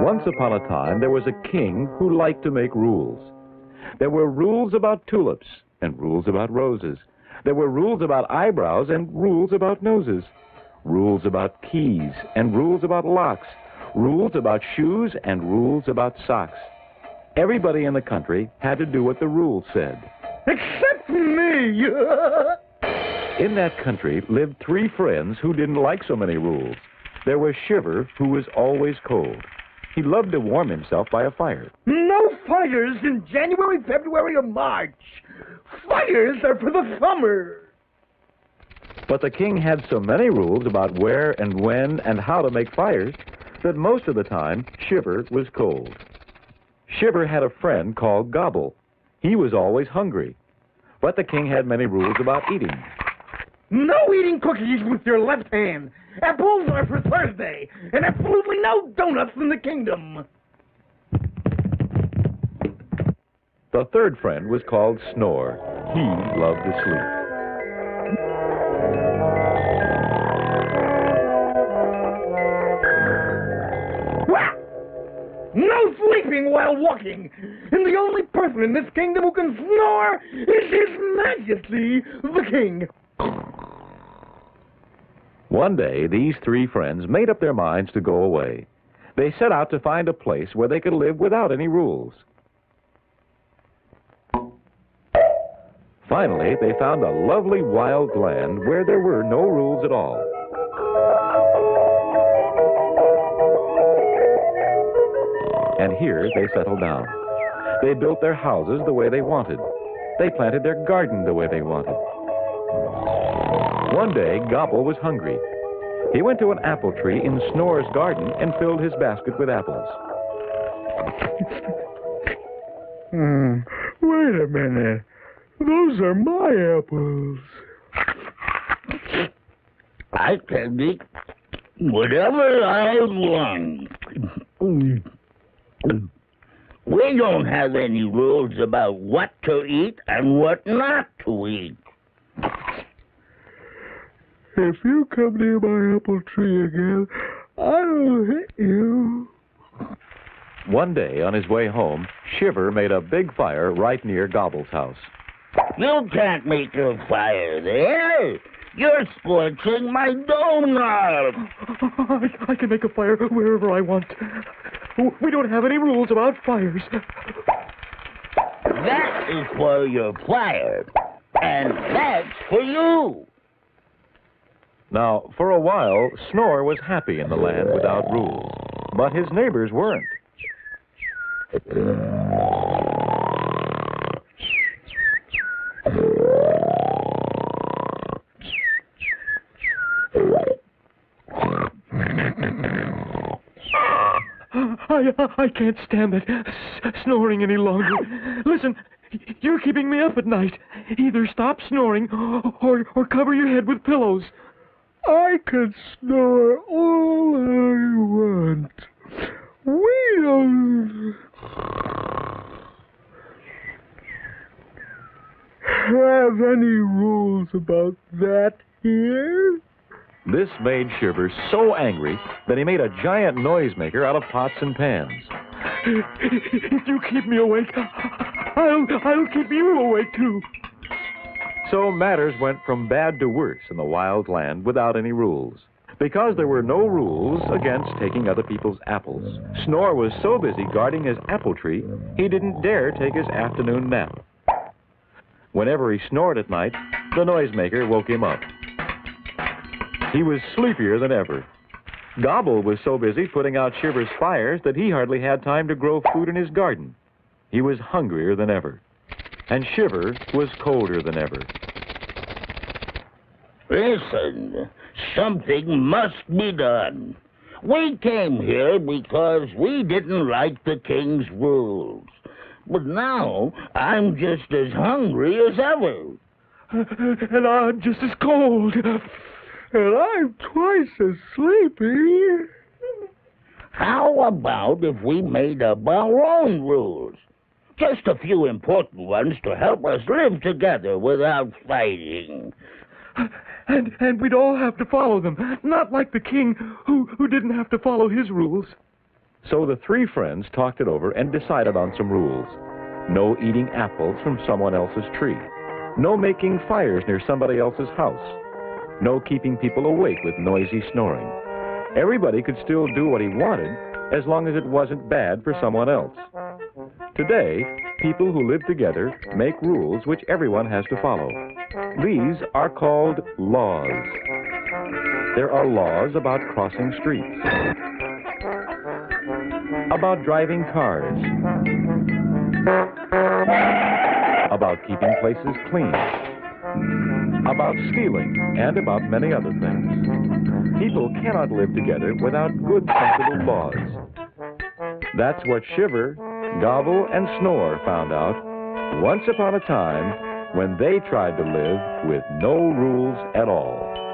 Once upon a time, there was a king who liked to make rules. There were rules about tulips and rules about roses. There were rules about eyebrows and rules about noses. Rules about keys and rules about locks. Rules about shoes and rules about socks. Everybody in the country had to do what the rules said. Except me! In that country lived three friends who didn't like so many rules. There was Shiver, who was always cold. He loved to warm himself by a fire. No fires in January, February, or March. Fires are for the summer. But the king had so many rules about where and when and how to make fires that most of the time Shiver was cold. Shiver had a friend called Gobble. He was always hungry. But the king had many rules about eating. No eating cookies with your left hand. Apples are for Thursday, and absolutely no donuts in the kingdom. The third friend was called Snore. He loved to sleep. No sleeping while walking. And the only person in this kingdom who can snore is His Majesty, the King. One day, these three friends made up their minds to go away. They set out to find a place where they could live without any rules. Finally, they found a lovely wild land where there were no rules at all. And here they settled down. They built their houses the way they wanted. They planted their garden the way they wanted. One day, Gobble was hungry. He went to an apple tree in Snore's garden and filled his basket with apples. Wait a minute. Those are my apples. I can eat whatever I want. We don't have any rules about what to eat and what not to eat. If you come near my apple tree again, I'll hit you. One day, on his way home, Shiver made a big fire right near Gobble's house. You can't make a fire there. You're scorching my donut. I can make a fire wherever I want. We don't have any rules about fires. That is for your fire, and that's for you. Now, for a while, Snore was happy in the land without rules, but his neighbors weren't. I can't stand that snoring any longer. Listen, you're keeping me up at night. Either stop snoring or cover your head with pillows. I can snore all I want. We don't have any rules about that here. This made Shiver so angry that he made a giant noisemaker out of pots and pans. If you keep me awake, I'll keep you awake, too. So matters went from bad to worse in the wild land without any rules. Because there were no rules against taking other people's apples, Snore was so busy guarding his apple tree, he didn't dare take his afternoon nap. Whenever he snored at night, the noisemaker woke him up. He was sleepier than ever. Gobble was so busy putting out Shiver's fires that he hardly had time to grow food in his garden. He was hungrier than ever. And Shiver was colder than ever. Listen, something must be done. We came here because we didn't like the king's rules. But now I'm just as hungry as ever. And I'm just as cold. And I'm twice as sleepy. How about if we made up our own rules? Just a few important ones to help us live together without fighting. And we'd all have to follow them, not like the king who didn't have to follow his rules. So the three friends talked it over and decided on some rules. No eating apples from someone else's tree. No making fires near somebody else's house. No keeping people awake with noisy snoring. Everybody could still do what he wanted as long as it wasn't bad for someone else. Today, people who live together make rules which everyone has to follow. These are called laws. There are laws about crossing streets, about driving cars, about keeping places clean, about stealing, and about many other things. People cannot live together without good, sensible laws. That's what Shiver, Gobble, and Snore found out once upon a time when they tried to live with no rules at all.